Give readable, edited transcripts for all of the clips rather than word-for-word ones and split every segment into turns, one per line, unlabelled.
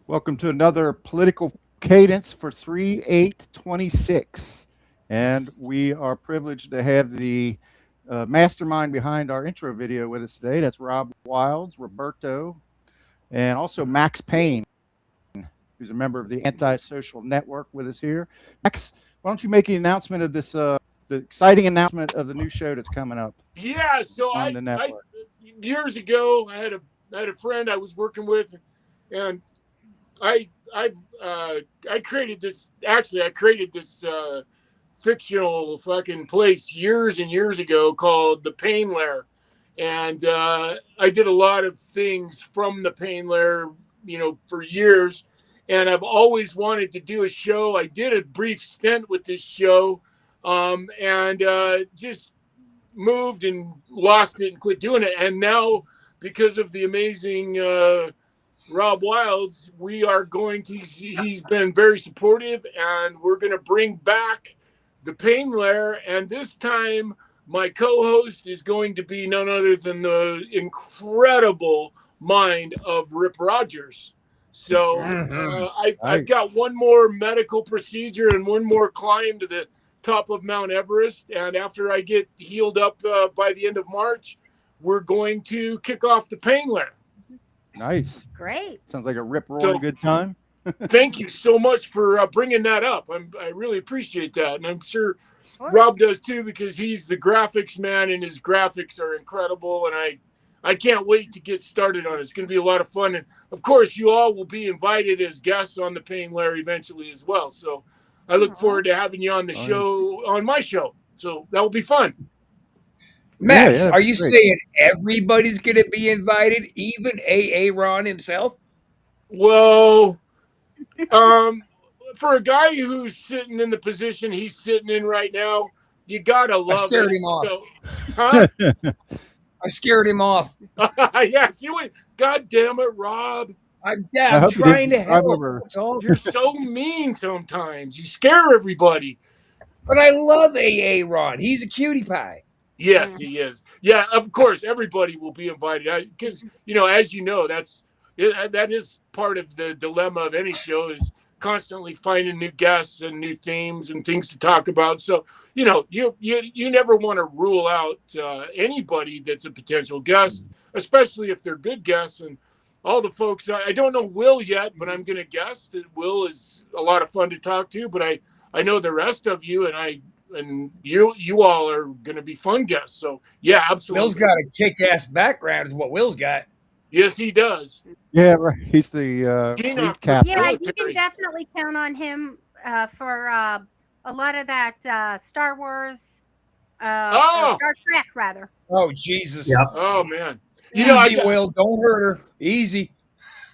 Welcome to another political cadence for 3/8/26. And we are privileged to have the mastermind behind our intro video with us today. That's Rob Wilds, Roberto, and also Max Payne, who's a member of the Antisocial Network with us here. Max, why don't you make the announcement of this, the exciting announcement of the new show that's coming up
Yeah, so
on
I,
the
I
network?
years ago I had a friend I was working with, and I I've I created this. Actually, I created this fictional fucking place years and years ago called the Pain Lair, and I did a lot of things from the Pain Lair, for years, and I've always wanted to do a show. I did a brief stint with this show, and just moved and lost it and quit doing it. And now, because of the amazing Rob Wilds, we are going to, he's been very supportive, and we're going to bring back the Pain Lair. And this time, my co host is going to be none other than the incredible mind of Rip Rogers. So I've got one more medical procedure and one more climb to the top of Mount Everest. And after I get healed up by the end of March, we're going to kick off the Pain Lair.
Nice.
Great.
Sounds like a rip-roaring good time.
Thank you so much for bringing that up. I really appreciate that. And I'm sure Rob does too, because he's the graphics man and his graphics are incredible. And I can't wait to get started on it. It's going to be a lot of fun. And of course, you all will be invited as guests on the Pain Lair eventually as well. So I look forward to having you on the show, on my show. So that will be fun.
Max, are you saying everybody's going to be invited, even Ron himself?
Well, for a guy who's sitting in the position he's sitting in right now, you gotta love
I scared
it.
him off.
So, huh?
I scared him off.
Yes, you would. God damn it, Rob.
I'm trying to help.
You're so mean sometimes. You scare everybody.
But I love Ron. He's a cutie pie.
Yes, he is. Yeah, of course, everybody will be invited because as you know, that is part of the dilemma of any show is constantly finding new guests and new themes and things to talk about. So you never want to rule out anybody that's a potential guest, especially if they're good guests. And all the folks, I don't know Will yet, but I'm going to guess that Will is a lot of fun to talk to. But I know the rest of you, and you all are going to be fun guests. So yeah, absolutely.
Will's got a kick-ass background, is what Will's got.
Yes, he does.
Yeah, right. He's the fleet captain.
Yeah, you can definitely count on him for a lot of that Star Wars, Star Trek, rather.
Oh, Jesus.
Yep. Oh, man.
Easy, Will. Don't hurt her. Easy.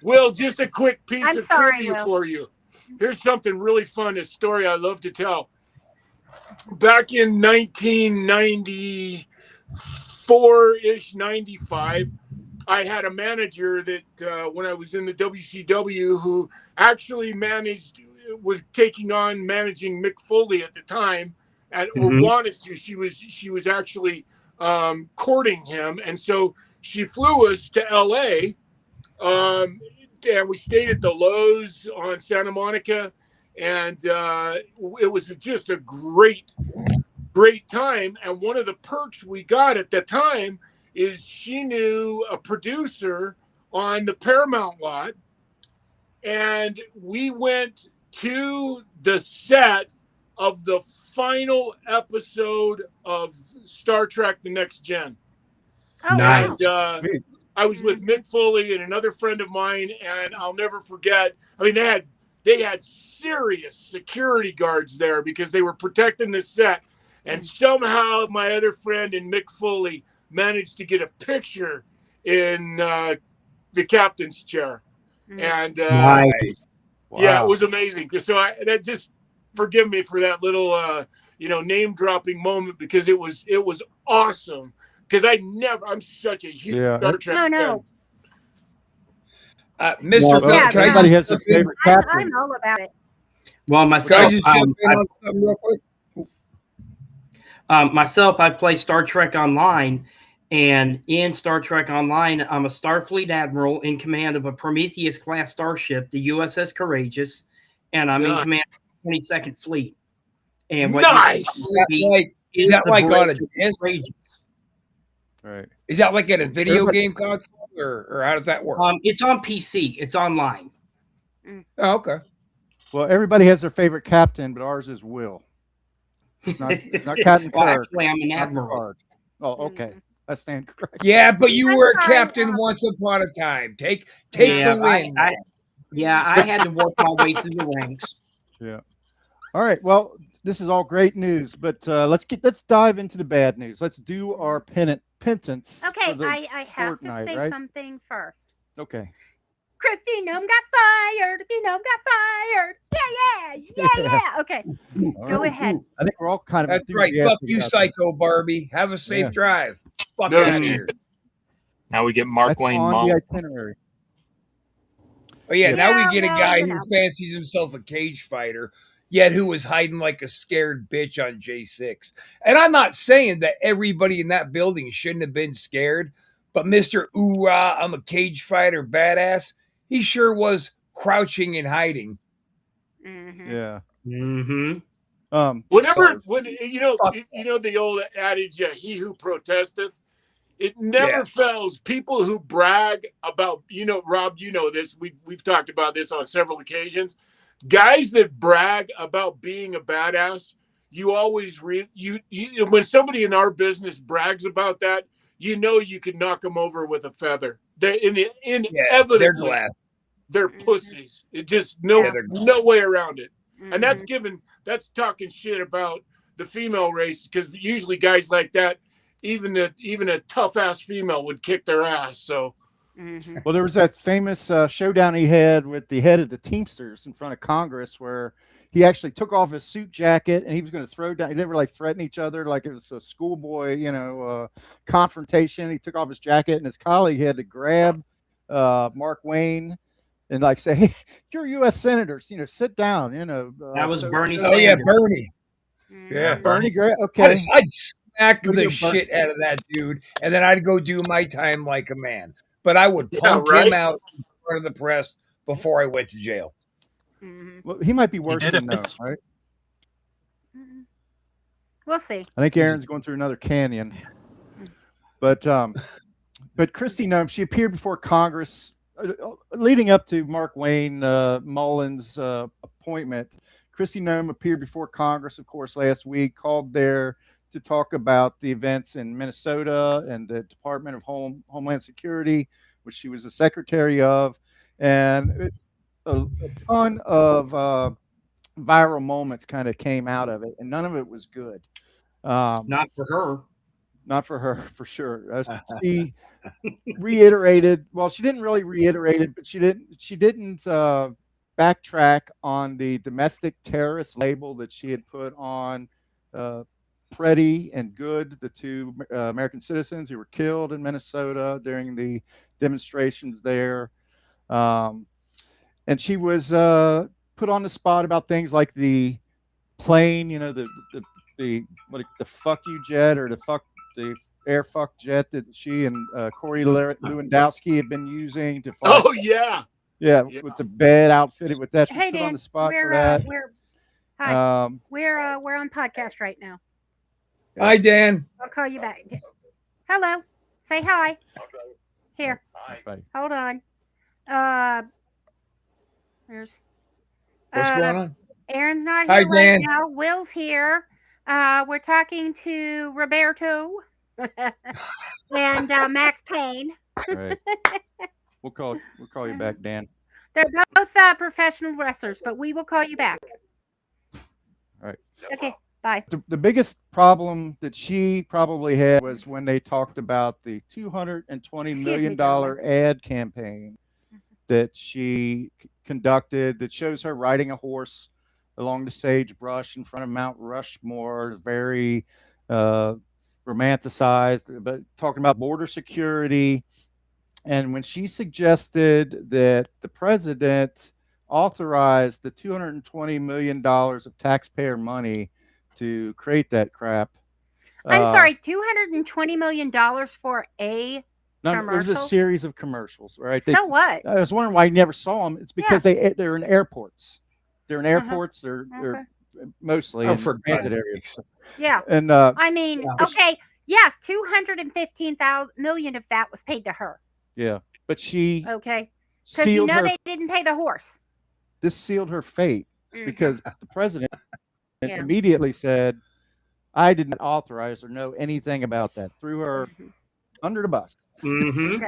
Will, just a quick piece of trivia
Will.
for you. Here's something really fun, a story I love to tell. Back in 1994-ish, 95, I had a manager that when I was in the WCW who actually was taking on managing Mick Foley at the time, or wanted to. She was actually courting him, and so she flew us to LA, and we stayed at the Lowe's on Santa Monica, and it was just a great time. And one of the perks we got at the time is she knew a producer on the Paramount lot, and we went to the set of the final episode of Star Trek The Next Gen.
Oh,
nice.
And I was with Mick Foley and another friend of mine, and I'll never forget. I mean, they had serious security guards there because they were protecting the set, and somehow my other friend and Mick Foley managed to get a picture in the captain's chair. And
nice.
Yeah, it was amazing. So that just forgive me for that little name dropping moment, because it was awesome. Because I'm such a huge Star Trek fan.
Mr. Phil,
everybody has their favorite captain.
I'm all about it.
Well, myself,
real quick?
myself, I play Star Trek Online, And in Star Trek Online, I'm a Starfleet admiral in command of a Prometheus-class starship, the USS Courageous, and I'm in command of the 22nd Fleet. And what
nice.
Is that like on a disc?
Right.
Is that like at a video game console, or how does that work?
It's on PC. It's online.
Oh, okay.
Well, everybody has their favorite captain, but ours is Will. It's not Captain Kirk.
Well, actually, I'm an admiral.
Oh, okay. I stand corrected.
Yeah, but you were a captain once upon a time. Take the win.
I had to work my way through the ranks.
Yeah. All right. Well, this is all great news, but let's dive into the bad news. Let's do our penance.
Okay, I have
Fortnight,
to say something first.
Okay.
Kristi Noem got fired. Kristi Noem got fired. Yeah. Okay, go ahead.
I think we're all kind of.
That's right. Fuck you, Psycho Barbie. Have a safe drive. Fuck out of here.
Now we get Markwayne Mullin.
The itinerary.
Oh yeah, now we get a guy who fancies himself a cage fighter, yet who was hiding like a scared bitch on J6. And I'm not saying that everybody in that building shouldn't have been scared, but Mr. Oorah, I'm a cage fighter badass, he sure was crouching and hiding.
Mm-hmm.
Yeah.
Mm-hmm.
When you know the old adage, he who protesteth, it never fails. People who brag about, Rob, you know this. We've talked about this on several occasions. Guys that brag about being a badass, you always when somebody in our business brags about that, you can knock them over with a feather. Inevitably,
they're glass.
They're pussies. It just no way around it. And that's talking shit about the female race, because usually guys like that, even a tough ass female would kick their ass. So.
Mm-hmm.
Well, there was that famous showdown he had with the head of the Teamsters in front of Congress, where he actually took off his suit jacket and he was going to throw down. He never threaten each other like it was a schoolboy, confrontation. He took off his jacket, and his colleague had to grab Markwayne and say, "Hey, you're U.S. senators. Sit down."
That was Bernie.
Oh yeah, Bernie. Yeah,
Bernie. Great. Okay.
I'd smack the shit out of that dude, and then I'd go do my time like a man. But I would punk him out in front of the press before I went to jail.
Mm-hmm.
Well, he might be worse than that, right?
Mm-hmm. We'll see.
I think Aaron's going through another canyon. But Kristi Noem, she appeared before Congress leading up to Markwayne Mullin's appointment. Kristi Noem appeared before Congress, of course, last week, called there to talk about the events in Minnesota and the Department of Homeland Security, which she was the secretary of, and a ton of viral moments kind of came out of it, and none of it was good.
Not for her.
Not for her, for sure. She reiterated. Well, she didn't really reiterate it, but she didn't backtrack on the domestic terrorist label that she had put on Preddy and Good, the two American citizens who were killed in Minnesota during the demonstrations there. And she was put on the spot about things like the plane, the fuck you jet, or the air fuck jet that she and Corey Lewandowski have been using to fly.
Oh yeah.
Yeah, with the bed outfitted with that. She was put
Dan,
on the spot for that.
We're on podcast right now.
Hi, Dan.
I'll call you back. Hello. Say hi. Here.
Hi.
Hold on. What's
going on?
Aaron's not
Hi,
here right
Dan.
now. Will's here. We're talking to Roberto and Max Payne.
Right. We'll call you back, Dan.
They're both professional wrestlers, but we will call you back.
All right.
Okay. Bye.
The biggest problem that she probably had was when they talked about the $220 million ad campaign that she conducted that shows her riding a horse along the sagebrush in front of Mount Rushmore, very romanticized, but talking about border security. And when she suggested that the president authorized the $220 million of taxpayer money to create that crap,
I'm sorry, $220 million for a
commercial? It was a series of commercials, right?
So what?
I was wondering why you never saw them. It's because they're in airports. They're in airports. They're mostly in transit areas.
Yeah.
And
I mean, okay, yeah, 215 million of that was paid to her.
Yeah, but she
because they didn't pay the horse.
This sealed her fate because the president immediately said, "I did not authorize or know anything about that." Threw her under the bus.
Okay.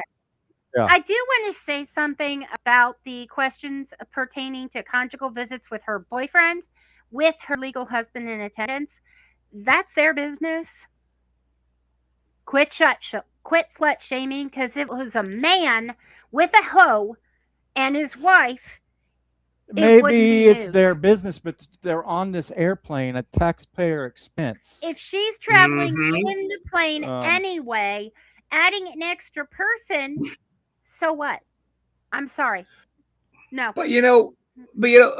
Yeah. I do want to say something about the questions pertaining to conjugal visits with her boyfriend, with her legal husband in attendance. That's their business. Quit slut shaming, because it was a man with a hoe and his wife.
Maybe it's their business, but they're on this airplane at taxpayer expense.
If she's traveling in the plane anyway, adding an extra person, so what? I'm sorry. No.
But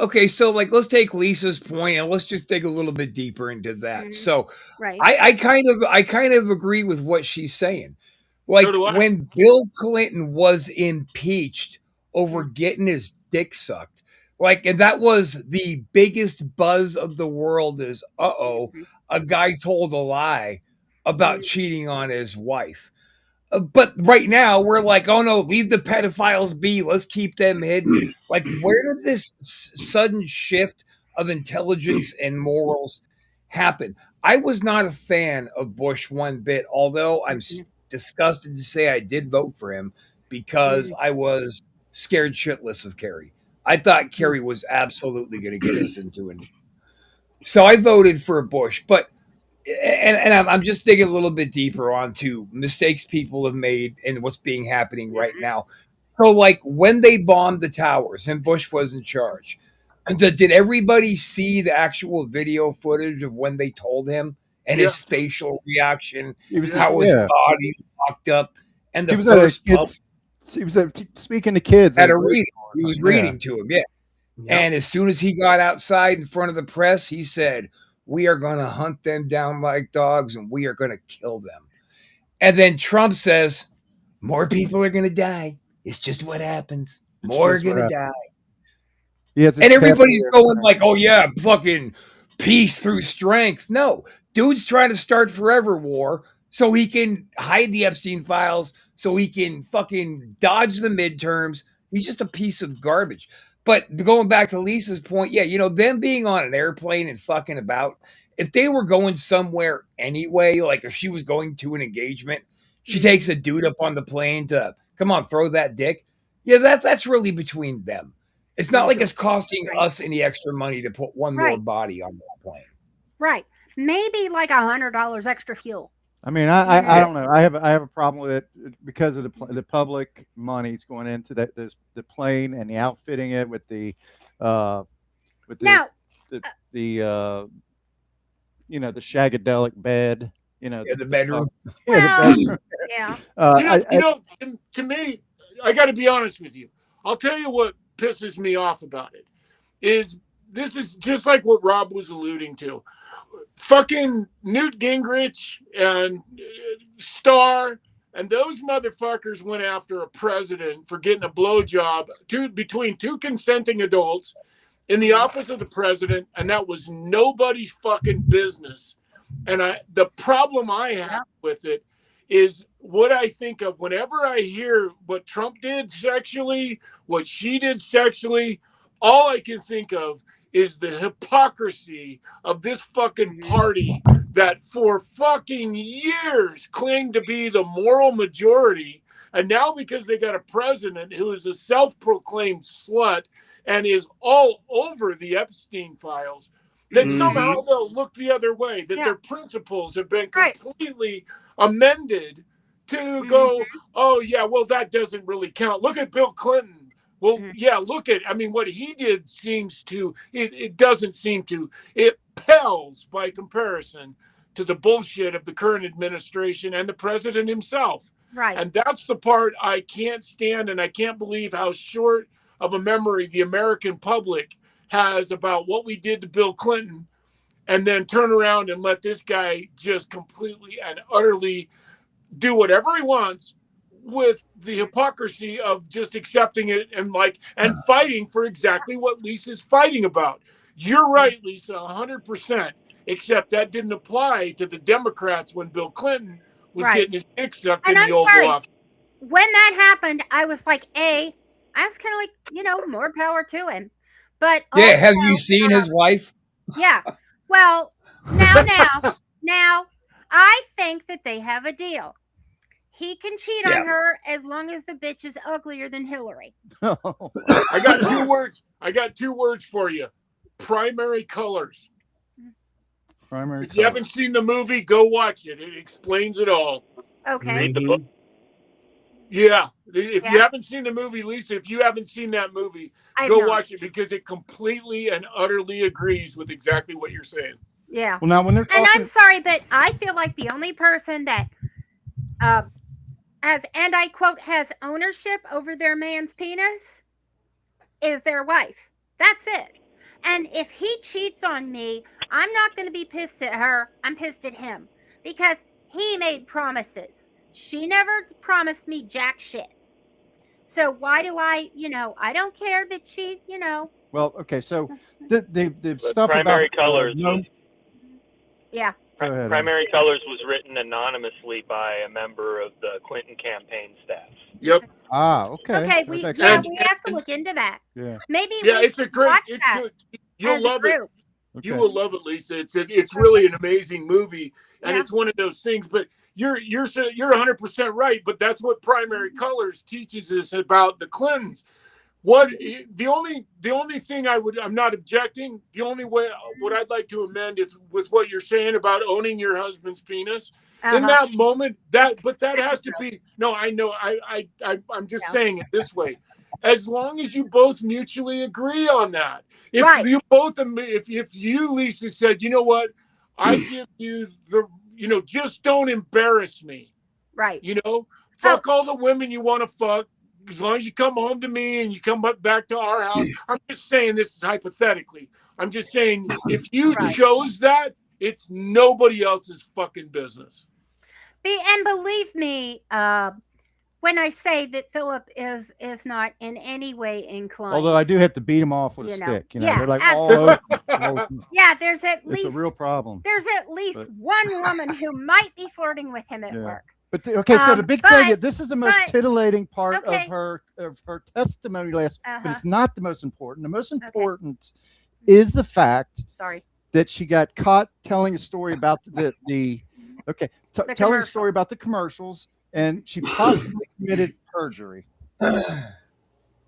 okay, so like let's take Lisa's point and let's just dig a little bit deeper into that. So I kind of agree with what she's saying. Like when Bill Clinton was impeached over getting his dick sucked, and that was the biggest buzz of the world is a guy told a lie about cheating on his wife. But right now we're like, oh no, leave the pedophiles be. Let's keep them hidden. Like, where did this sudden shift of intelligence and morals happen? I was not a fan of Bush one bit, although I'm disgusted to say I did vote for him because I was scared shitless of Kerry. I thought Kerry was absolutely going to get us into it. So I voted for Bush, but and I'm just digging a little bit deeper onto mistakes people have made and what's happening right now. So, like when they bombed the towers and Bush was in charge, did everybody see the actual video footage of when they told him and his facial reaction, how his body locked up, and the first
he was speaking to kids
at a reading. He was reading to him, And as soon as he got outside in front of the press, he said, "We are going to hunt them down like dogs and we are going to kill them." And then Trump says, "More people are going to die. It's just what happens. More are going to die." And everybody's going like, "Oh yeah, fucking peace through strength." No, dude's trying to start forever war so he can hide the Epstein files, so he can fucking dodge the midterms. He's just a piece of garbage. But going back to Lisa's point, them being on an airplane and fucking about, if they were going somewhere anyway, like if she was going to an engagement, she takes a dude up on the plane to, come on, throw that dick. Yeah, that's really between them. It's not like it's costing us any extra money to put one more body on that plane.
Right. Maybe like $100 extra fuel.
I mean, I don't know. I have a problem with it because of the public money's going into the plane and the outfitting it with the the shagadelic bed.
The bedroom.
To
me, I got to be honest with you. I'll tell you what pisses me off about it is this is just like what Rob was alluding to. Fucking Newt Gingrich and Starr and those motherfuckers went after a president for getting a blowjob between two consenting adults in the office of the president, and that was nobody's fucking business. And the problem I have with it is what I think of whenever I hear what Trump did sexually, what she did sexually, all I can think of is the hypocrisy of this fucking party that for fucking years claimed to be the moral majority. And now because they got a president who is a self-proclaimed slut and is all over the Epstein files, that somehow they'll look the other way, that their principles have been completely amended to go, oh yeah, well, that doesn't really count. Look at Bill Clinton. Well, what he did seems to, it doesn't seem to, it pales by comparison to the bullshit of the current administration and the president himself.
Right.
And that's the part I can't stand, and I can't believe how short of a memory the American public has about what we did to Bill Clinton and then turn around and let this guy just completely and utterly do whatever he wants with the hypocrisy of just accepting it and fighting for exactly what Lisa's fighting about. You're right, Lisa, 100%, except that didn't apply to the Democrats when Bill Clinton was getting his dick sucked in the Oval Office.
When that happened, I was like, I was kind of like, more power to him. But
yeah, have you seen his wife?
Yeah. Well, now, I think that they have a deal. He can cheat on her as long as the bitch is uglier than Hillary.
I got 2 words. I got 2 words for you. Primary colors. If you haven't seen the movie, go watch it. It explains it all.
Okay.
Read the book.
Yeah. If you haven't seen the movie, Lisa, if you haven't seen that movie, go watch it because it completely and utterly agrees with exactly what you're saying.
Yeah.
Well, now when they're talking...
And I'm sorry, but I feel like the only person that and I quote, has ownership over their man's penis is their wife. That's it. And if he cheats on me, I'm not going to be pissed at her. I'm pissed at him because he made promises. She never promised me jack shit. So why do I don't care that she,
Well, okay, so the stuff
primary
about
colors.
Yeah.
Primary Colors was written anonymously by a member of the Clinton campaign staff.
Yep.
Ah, okay.
Okay, we have to look into that.
Yeah.
Maybe
it's a great.
watch that.
You'll love it.
Okay.
You will love it, Lisa. It's really an amazing movie, and it's one of those things. But you're 100% right. But that's what Primary Colors teaches us about the Clintons. The only thing I'm not objecting. The only way what I'd like to amend is with what you're saying about owning your husband's penis. In that moment, that has to be no. I know. I'm just saying it this way. As long as you both mutually agree on that. If you both, if you, Lisa, said, you know what, I give you just don't embarrass me.
Right.
Fuck all the women you want to fuck. As long as you come home to me and you come back to our house. I'm just saying this is hypothetically. I'm just saying if you chose that, it's nobody else's fucking business.
And believe me, when I say that Philip is not in any way inclined.
Although I do have to beat him off with a stick. They're like all over.
Yeah, there's at least
it's a real problem.
There's at least one woman who might be flirting with him at work.
But so the big thing, this is the most titillating part of her testimony last, but it's not the most important. The most important is the fact that she got caught telling a story about telling a story about the commercials, and she possibly committed perjury.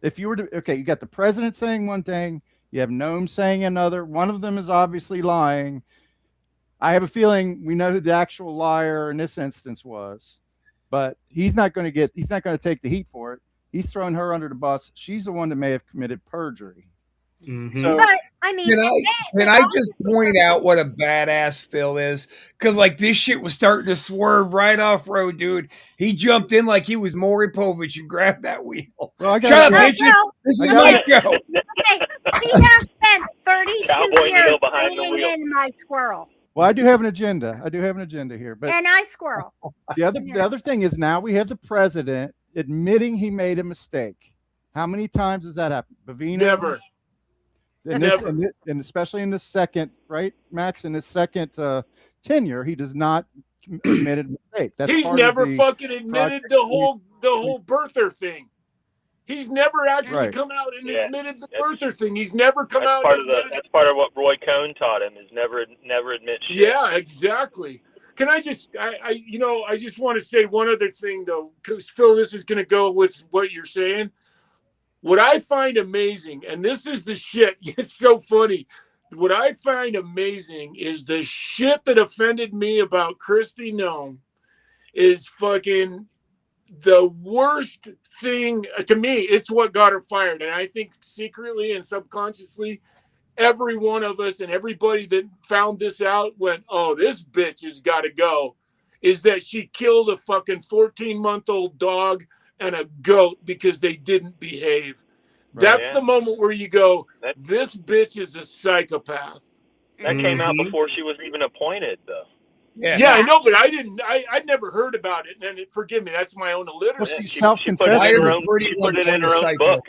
If you were to, you got the president saying one thing, you have Noem saying another. One of them is obviously lying. I have a feeling we know who the actual liar in this instance was, but he's not going to take the heat for it. He's throwing her under the bus. She's the one that may have committed perjury.
Mm-hmm.
So, but I mean,
can I just point out what a badass Phil is? Because this shit was starting to swerve right off road, dude. He jumped in like he was Maury Povich and grabbed that wheel.
Well,
shut up, bitches. This is my show.
Okay, he has spent 32 years bringing in my squirrel.
Well, I do have an agenda. Here, but
and I squirrel.
The other thing is now we have the president admitting he made a mistake. How many times has that happened? Bavina?
Never.
And especially in the second, right, Max? In his second tenure, he does not admit a mistake.
He's never fucking admitted the whole birther thing. He's never actually come out and admitted the birther thing. He's never come out.
That's part of what Roy Cohn taught him: is never admit shit.
Yeah, exactly. Can I just, I just want to say one other thing though, because Phil, this is going to go with what you're saying. What I find amazing, and this is the shit, it's so funny. What I find amazing is the shit that offended me about Kristi Noem is fucking the worst thing to me. It's what got her fired. And I think secretly and subconsciously, every one of us and everybody that found this out went, oh, this bitch has got to go, is that she killed a fucking 14-month-old dog and a goat because they didn't behave. That's the moment where you go, this bitch is a psychopath.
That came out before she was even appointed, though.
Yeah, I know, but I'd never heard about it. And forgive me, that's my own illiteracy.
Well, she self-confessed.
She put it in her own book.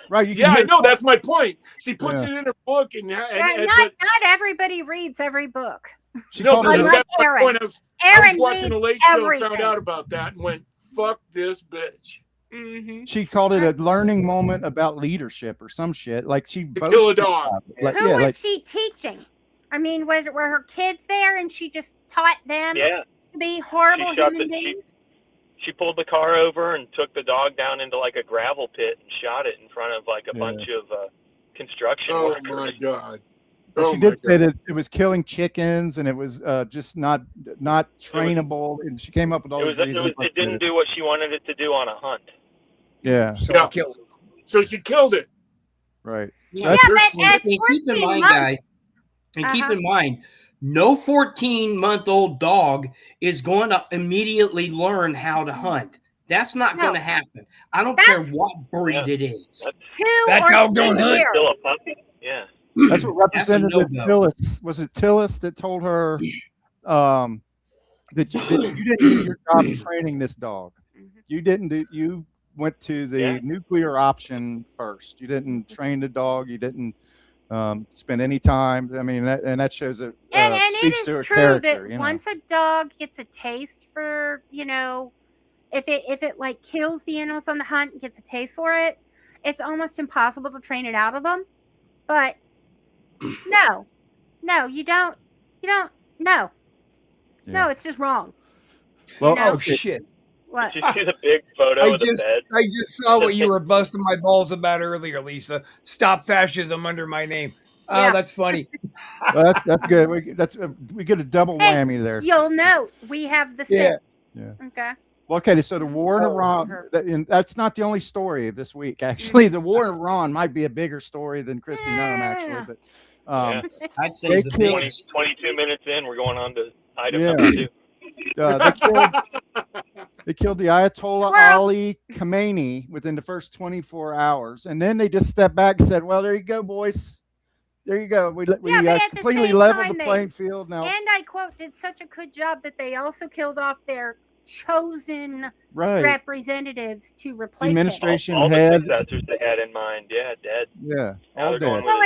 Right.
Yeah, I know. That's my point. She puts it in her book,
not everybody reads every book.
She
no, but
like
that's my point. I was watching a late show and found out about that and went, "Fuck this bitch."
She called it a learning moment about leadership or some shit. Like she
kill a dog.
Like,
Who was she teaching? I mean, were her kids there and she just taught them to be horrible human beings?
She pulled the car over and took the dog down into like a gravel pit and shot it in front of like a bunch of construction workers.
Oh my God.
Well, she did say that it was killing chickens and it was just not trainable, and she came up with all these reasons.
It didn't do what she wanted it to do on a hunt.
Yeah.
So she killed it.
Right.
So and keep in mind, guys, and keep in mind, no 14-month-old dog is going to immediately learn how to hunt. That's not going to happen. I don't care what breed it is.
That dog don't hunt.
Still a puppy. Yeah.
That's what Representative Tillis, was it Tillis that told her that you didn't do your job training this dog. You went to the nuclear option first. You didn't train the dog. You didn't spend any time. I mean, that shows it.
And
speaks
it
to her
is true
character,
that once a dog gets a taste for, if it like kills the animals on the hunt and gets a taste for it, it's almost impossible to train it out of them. But no, you don't. No, it's just wrong.
Well,
oh shit.
What?
Did you see the big photo of the bed?
I just saw what you were busting my balls about earlier, Lisa. Stop fascism under my name. Oh, that's funny.
Well, that's good. We get a double whammy there.
You'll note we have the six.
Yeah.
Okay.
Well, okay, so the war in Iran, and that's not the only story of this week. Actually, the war in Iran might be a bigger story than Kristi Noem, actually. But
I'd say
22 minutes in, we're going on to item number 2.
They killed the Ayatollah Ali Khamenei within the first 24 hours. And then they just stepped back and said, well, there you go, boys. There you go. We completely leveled the playing field now.
And I quote, did such a good job that they also killed off their chosen representatives to replace
administration
all
had
the successors they had in mind. Yeah, dead.
Yeah, all dead.
Well,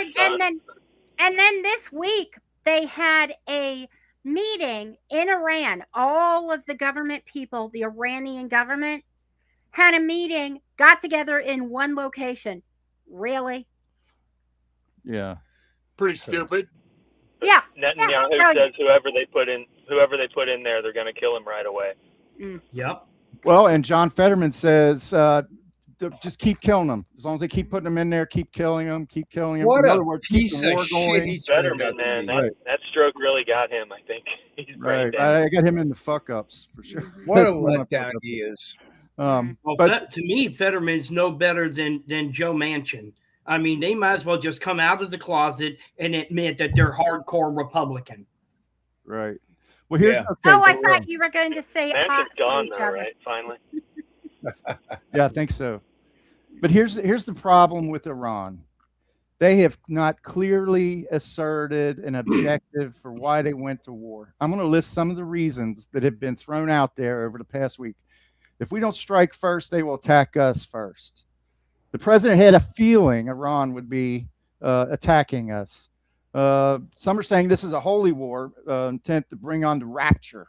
and then this week they had a meeting in Iran. All of the government people, the Iranian government, had a meeting, got together in one location. Really?
Yeah.
Pretty stupid.
Yeah.
Netanyahu says whoever they put in there, they're going to kill him right away.
Yep.
Well, and John Fetterman says just keep killing them. As long as they keep putting them in there, keep killing them,
What
in
a
other words,
piece of shit.
Fetterman, man, that stroke really got him, I think. He's
right. I got him in the fuck-ups, for sure.
What a letdown he is.
But to me, Fetterman's no better than Joe Manchin. I mean, they might as well just come out of the closet and admit that they're hardcore Republican.
Right. Well, here's
I thought you were going to say
Manchin's gone though, right? Finally.
Yeah, I think so. But here's the problem with Iran. They have not clearly asserted an objective for why they went to war. I'm going to list some of the reasons that have been thrown out there over the past week. If we don't strike first, they will attack us first. The president had a feeling Iran would be attacking us. Some are saying this is a holy war, intent to bring on the rapture,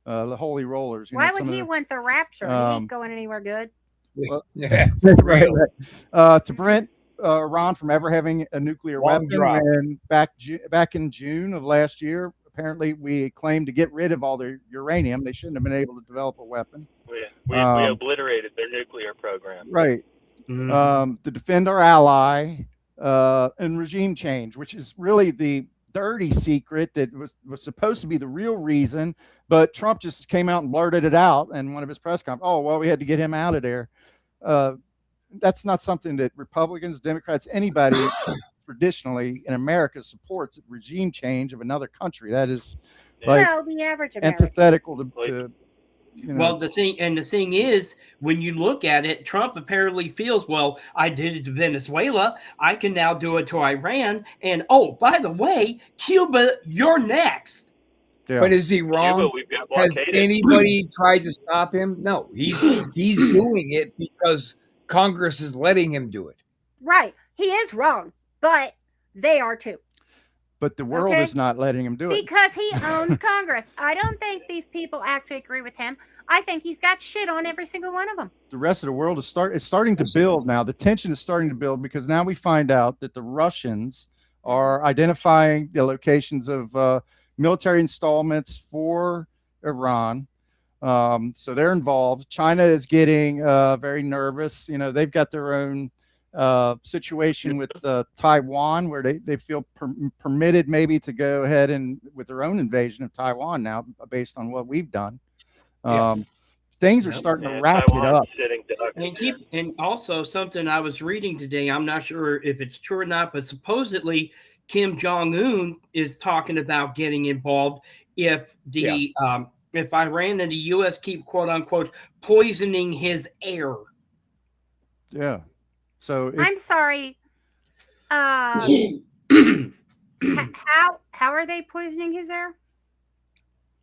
the holy rollers.
Why would he want the rapture? He ain't going anywhere good.
Well, right. To prevent Iran from ever having a nuclear weapon. And back in June of last year, apparently we claimed to get rid of all their uranium. They shouldn't have been able to develop a weapon.
We obliterated their nuclear program.
Right. To defend our ally and regime change, which is really the dirty secret that was supposed to be the real reason, but Trump just came out and blurted it out in one of his press conferences. Oh, well, we had to get him out of there. That's not something that Republicans, Democrats, anybody traditionally in America supports regime change of another country. That is like
the average American.
antithetical to
Well, the thing is, when you look at it, Trump apparently feels, well, I did it to Venezuela, I can now do it to Iran, and oh, by the way, Cuba, you're next.
Yeah.
But is he wrong?
Cuba, we've got
Has
blockaded.
anybody tried to stop him? No, he's doing it because Congress is letting him do it.
Right. He is wrong, but they are too.
But the world is not letting him do it.
Because he owns Congress. I don't think these people actually agree with him. I think he's got shit on every single one of them.
The rest of the world is starting to build now. The tension is starting to build because now we find out that the Russians are identifying the locations of military installments for Iran. So they're involved. China is getting very nervous. They've got their own situation with Taiwan, where they feel permitted maybe to go ahead and with their own invasion of Taiwan now, based on what we've done. Things are starting to ratchet up.
And also something I was reading today, I'm not sure if it's true or not, but supposedly Kim Jong-un is talking about getting involved if if Iran and the U.S. keep quote unquote poisoning his air.
Yeah. So
I'm sorry. How are they poisoning his air?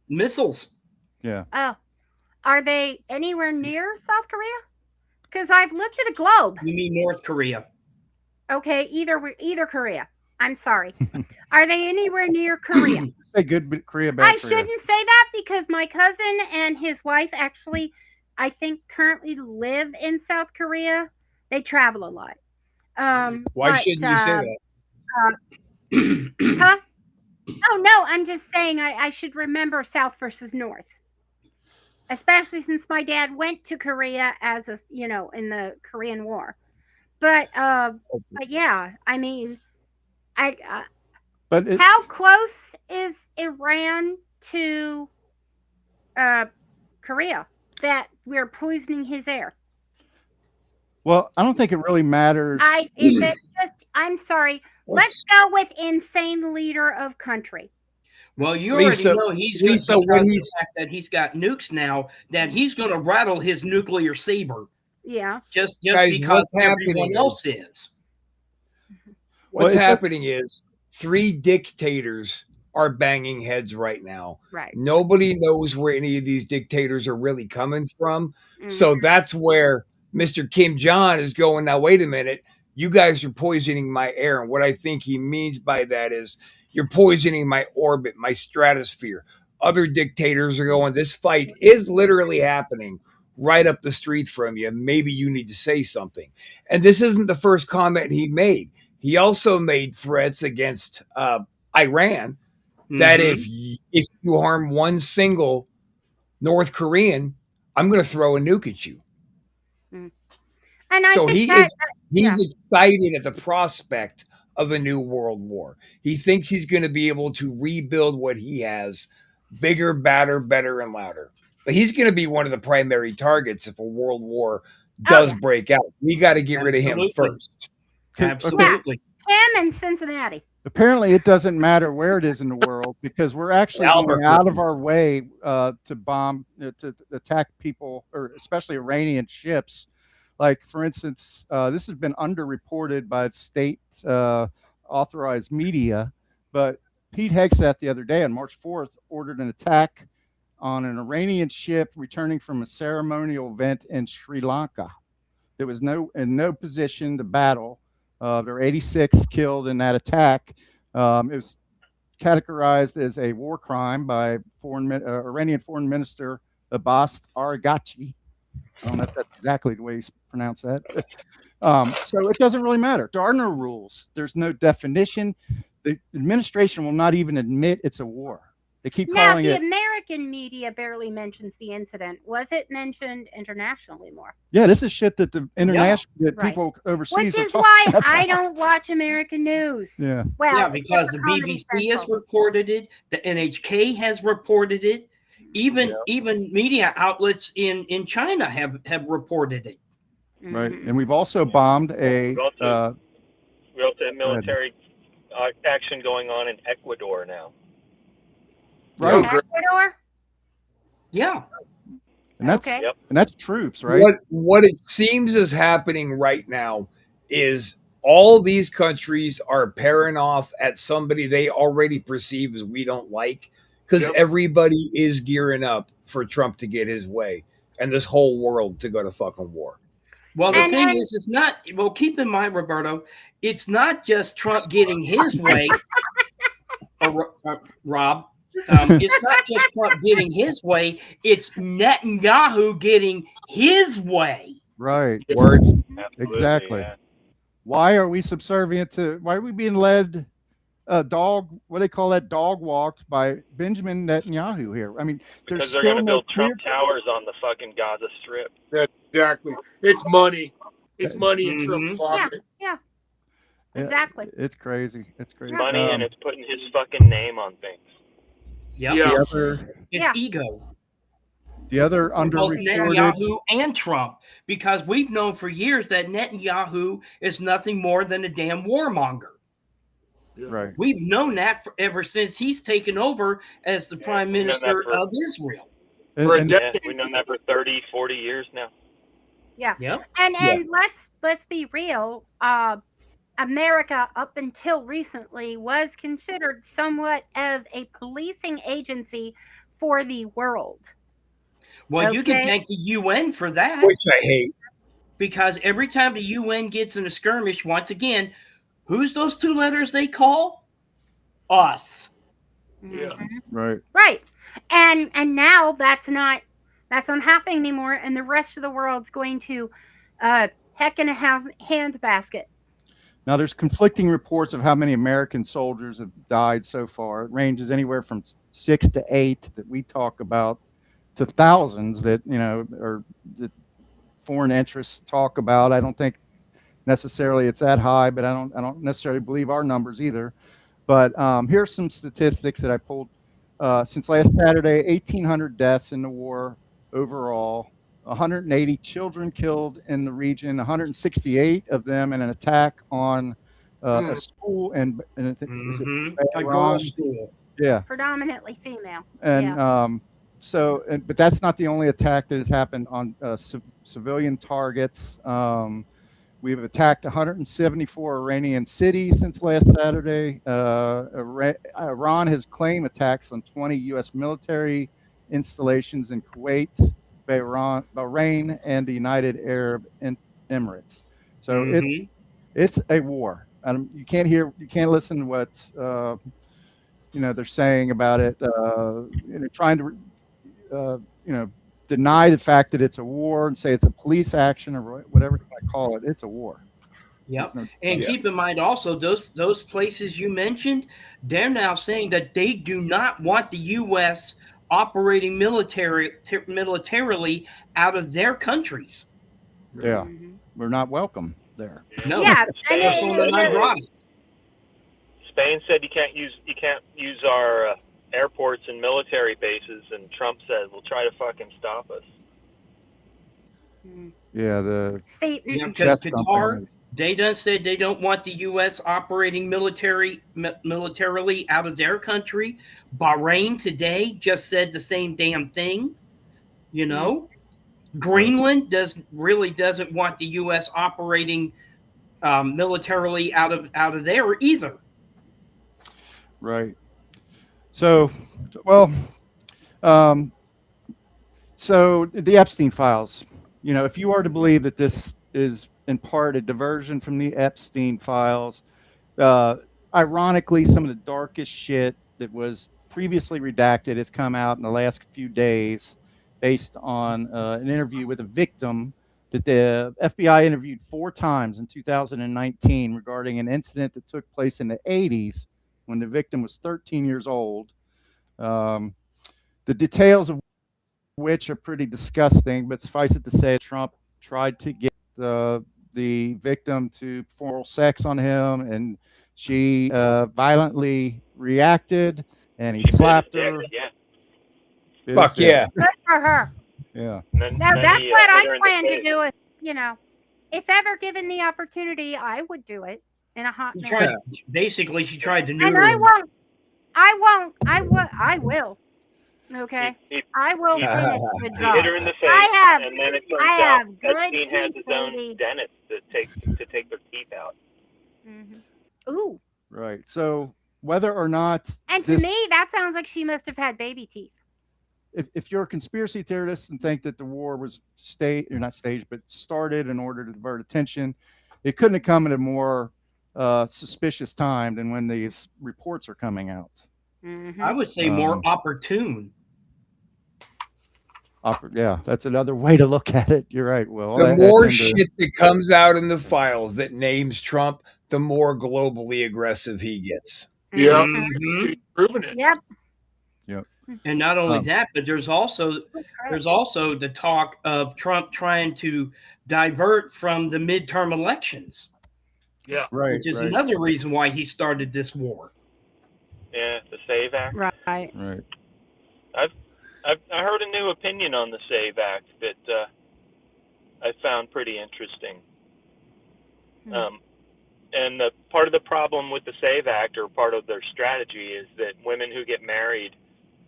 Missiles.
Yeah.
Oh, are they anywhere near South Korea? Because I've looked at a globe.
You mean North Korea?
Okay, either Korea. I'm sorry. Are they anywhere near Korea?
Say good Korea, bad Korea.
Shouldn't say that because my cousin and his wife actually, I think, currently live in South Korea. They travel a lot.
Why shouldn't you say
that? Huh? Oh, no, I'm just saying I should remember South versus North. Especially since my dad went to Korea as in the Korean War. But yeah, I mean, how close is Iran to Korea that we're poisoning his air?
Well, I don't think it really matters.
I'm sorry. Let's go with insane leader of country.
Well, you already know he's going to the fact that he's got nukes now, that he's going to rattle his nuclear saber.
Yeah.
Just because everyone else is.
What's happening is 3 dictators are banging heads right now.
Right.
Nobody knows where any of these dictators are really coming from. Mm-hmm. So that's where Mr. Kim Jong is going, now, wait a minute, you guys are poisoning my air. And what I think he means by that is you're poisoning my orbit, my stratosphere. Other dictators are going, this fight is literally happening right up the street from you. Maybe you need to say something. And this isn't the first comment he made. He also made threats against Iran that if you harm one single North Korean, I'm going to throw a nuke at you.
And I think
he's excited at the prospect of a new world war. He thinks he's going to be able to rebuild what he has bigger, badder, better, and louder. But he's going to be one of the primary targets if a world war does break out. We got to get rid of him first.
Absolutely.
Him and Cincinnati.
Apparently, it doesn't matter where it is in the world because we're actually going out of our way to bomb, to attack people, or especially Iranian ships. Like, for instance, this has been underreported by state authorized media, but Pete Hegseth the other day on March 4th ordered an attack on an Iranian ship returning from a ceremonial event in Sri Lanka. There was in no position to battle. There were 86 killed in that attack. It was categorized as a war crime by Iranian Foreign Minister Abbas Araghchi. I don't know if that's exactly the way you pronounce that. So it doesn't really matter. There are no rules. There's no definition. The administration will not even admit it's a war. They keep calling it.
The American media barely mentions the incident. Was it mentioned internationally more?
Yeah, this is shit that the international people overseas.
Which is why I don't watch American news.
Yeah.
Well,
because the BBC has reported it, the NHK has reported it, even media outlets in China have reported it.
Right, and we've also bombed
we also have military action going on in Ecuador now.
Right.
Ecuador?
Yeah.
And that's
Okay.
and that's troops, right?
What it seems is happening right now is all these countries are pairing off at somebody they already perceive as we don't like, because everybody is gearing up for Trump to get his way and this whole world to go to fucking war.
Well, the thing is, it's not. Well, keep in mind, Roberto, it's not just Trump getting his way. Rob, it's not just Trump getting his way. It's Netanyahu getting his way.
Right.
Word.
Exactly. Yeah. Why are we subservient to? Why are we being led? Dog, what do they call that? Dog walked by Benjamin Netanyahu here. I mean,
because they're going to build Trump towers on the fucking Gaza Strip.
Exactly. It's money. It's money in Trump's pocket.
Yeah. Exactly.
It's crazy. It's crazy.
Money, and it's putting his fucking name on things.
Yep.
Yeah.
It's ego.
The other
both
underreported
Netanyahu and Trump, because we've known for years that Netanyahu is nothing more than a damn warmonger.
Right.
We've known that ever since he's taken over as the prime minister of Israel.
We've known that for 30, 40 years now.
Yeah.
Yep.
And let's be real. America, up until recently, was considered somewhat of a policing agency for the world.
Well, you can thank the UN for that.
Which I hate.
Because every time the UN gets in a skirmish, once again, who's those two letters they call? Us.
Yeah.
Right.
Right. And now that's not happening anymore, and the rest of the world's going to heck in a handbasket.
Now, there's conflicting reports of how many American soldiers have died so far. It ranges anywhere from 6 to 8 that we talk about to thousands that, or that foreign interests talk about. I don't think necessarily it's that high, but I don't necessarily believe our numbers either. But here's some statistics that I pulled since last Saturday: 1,800 deaths in the war overall, 180 children killed in the region, 168 of them in an attack on a school and
a girls' school.
Yeah,
predominantly female.
And but that's not the only attack that has happened on civilian targets. We've attacked 174 Iranian cities since last Saturday. Iran has claimed attacks on 20 U.S. military installations in Kuwait, Bahrain, and the United Arab Emirates. So it's a war. You can't listen to what they're saying about it. Trying to deny the fact that it's a war and say it's a police action or whatever you want to call it. It's a war.
Yep. And keep in mind also those places you mentioned, they're now saying that they do not want the U.S. operating militarily out of their countries.
Yeah. We're not welcome there.
No.
Yeah.
Spain said you can't use our airports and military bases, and Trump said we'll try to fucking stop us.
Yeah,
because Qatar, they done said they don't want the U.S. operating militarily out of their country. Bahrain today just said the same damn thing. Greenland doesn't want the U.S. operating militarily out of there either.
Right. So, so the Epstein Files, if you are to believe that this is in part a diversion from the Epstein Files, ironically, some of the darkest shit that was previously redacted has come out in the last few days based on an interview with a victim that the FBI interviewed 4 times in 2019 regarding an incident that took place in the 80s when the victim was 13 years old. The details of which are pretty disgusting, but suffice it to say, Trump tried to get the victim to perform oral sex on him, and she violently reacted, and he slapped her.
Fuck yeah.
Good for her.
Yeah.
That's what I plan to do. If ever given the opportunity, I would do it in a hot minute.
Basically, she tried to neuter
him. And I will. Okay. I will finish the
He
job.
hit her in the face, and then it turns out Epstein
teeth,
has his own
baby.
dentist to take their teeth out.
Mm-hmm. Ooh.
Right. So whether or not,
and to me, that sounds like she must have had baby teeth.
If you're a conspiracy theorist and think that the war was not staged, but started in order to divert attention, it couldn't have come at a more suspicious time than when these reports are coming out.
Mm-hmm.
I would say more opportune.
Yeah, that's another way to look at it. You're right, Will.
The more shit that comes out in the files that names Trump, the more globally aggressive he gets.
Yeah,
Mm-hmm.
proving it.
Yep.
Yep.
And not only that, but there's also the talk of Trump trying to divert from the midterm elections.
Yeah,
right.
Which is another reason why he started this war.
Yeah, the SAVE Act.
Right.
Right.
I heard a new opinion on the SAVE Act that I found pretty interesting. And the part of the problem with the SAVE Act, or part of their strategy, is that women who get married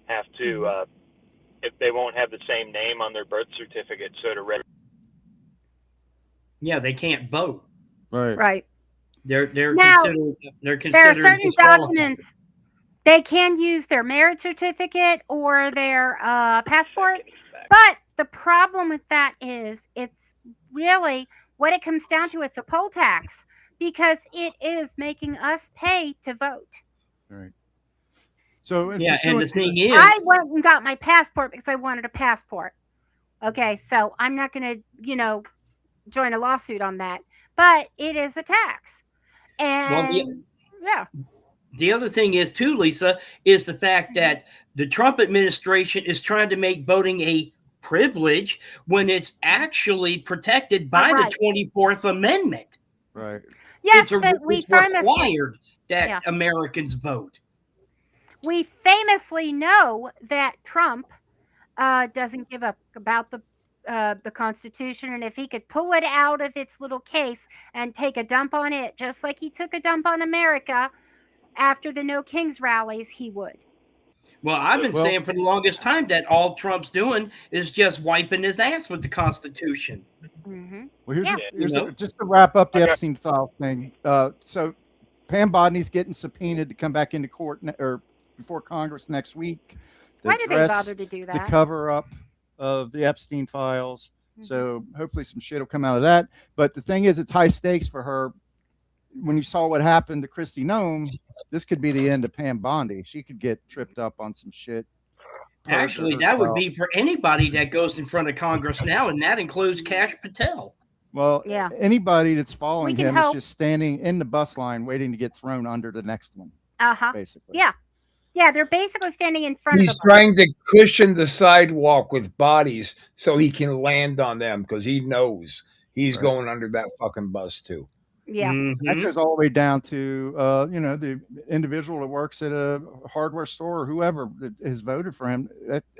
have to, if they won't have the same name on their birth certificate, so to register.
Yeah, they can't vote.
Right.
Right.
They're considered.
There are certain documents. They can use their marriage certificate or their passport, but the problem with that is it's really what it comes down to. It's a poll tax because it is making us pay to vote.
Right. So
and the thing is,
I went and got my passport because I wanted a passport. Okay, so I'm not going to, join a lawsuit on that, but it is a tax. And
the other thing is too, Lisa, is the fact that the Trump administration is trying to make voting a privilege when it's actually protected by the 24th Amendment.
Right.
Yes,
but it's required that Americans vote.
We famously know that Trump doesn't give up about the Constitution, and if he could pull it out of its little case and take a dump on it, just like he took a dump on America after the No Kings rallies, he would.
Well, I've been saying for the longest time that all Trump's doing is just wiping his ass with the Constitution.
Mm-hmm.
Well, here's just to wrap up the Epstein Files thing. So Pam Bodney's getting subpoenaed to come back into court or before Congress next week.
Why did they bother to do that?
The cover up of the Epstein Files. Mm-hmm. So hopefully some shit will come out of that. But the thing is, it's high stakes for her. When you saw what happened to Kristi Noem, this could be the end of Pam Bondi. She could get tripped up on some shit.
Actually, that would be for anybody that goes in front of Congress now, and that includes Kash Patel.
Well, anybody that's following him is just standing in the bus line waiting to get thrown under the next one. Basically.
Yeah, they're basically standing in front of
He's trying to cushion the sidewalk with bodies so he can land on them because he knows he's going under that fucking bus too.
Yeah.
Mm-hmm.
That goes all the way down to, the individual that works at a hardware store or whoever that has voted for him.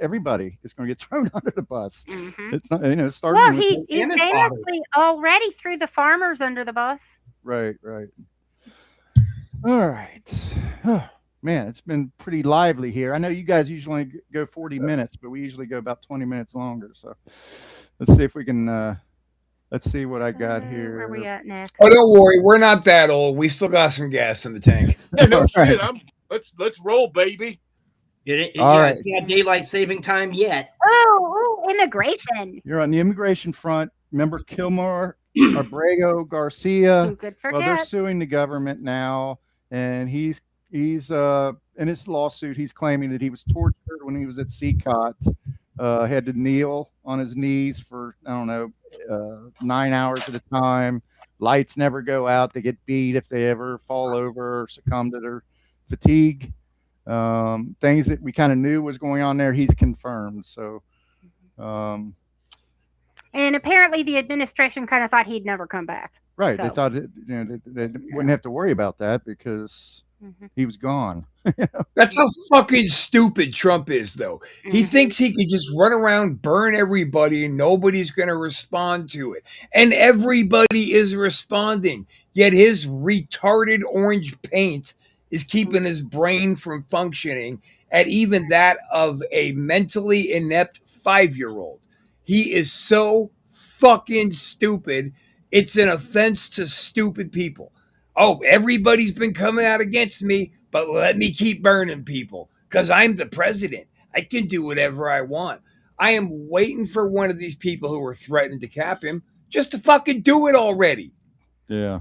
Everybody is going to get thrown under the bus.
Mm-hmm.
It's not, starting
he famously already threw the farmers under the bus.
Right. All right. Oh, man, it's been pretty lively here. I know you guys usually go 40 minutes, but we usually go about 20 minutes longer. So let's see if we can... Let's see what I got here.
Where are we at next?
Oh, don't worry. We're not that old. We still got some gas in the tank.
No shit. Let's roll, baby.
It's not daylight saving time yet.
Oh, immigration.
You're on the immigration front. Remember Kilmar Abrego Garcia?
Who could forget?
Well, they're suing the government now, and he's in his lawsuit. He's claiming that he was tortured when he was at Cecot. Had to kneel on his knees for 9 hours at a time. Lights never go out. They get beat if they ever fall over or succumb to their fatigue. Things that we kind of knew was going on there, he's confirmed. So,
and apparently the administration kind of thought he'd never come back.
Right.
So.
They thought they wouldn't have to worry about that because he was gone.
That's how fucking stupid Trump is, though. He thinks he could just run around, burn everybody, and nobody's going to respond to it. And everybody is responding. Yet his retarded orange paint is keeping his brain from functioning at even that of a mentally inept 5-year-old. He is so fucking stupid. It's an offense to stupid people. Oh, everybody's been coming out against me, but let me keep burning people because I'm the president. I can do whatever I want. I am waiting for one of these people who are threatening to cap him just to fucking do it already.
Yeah.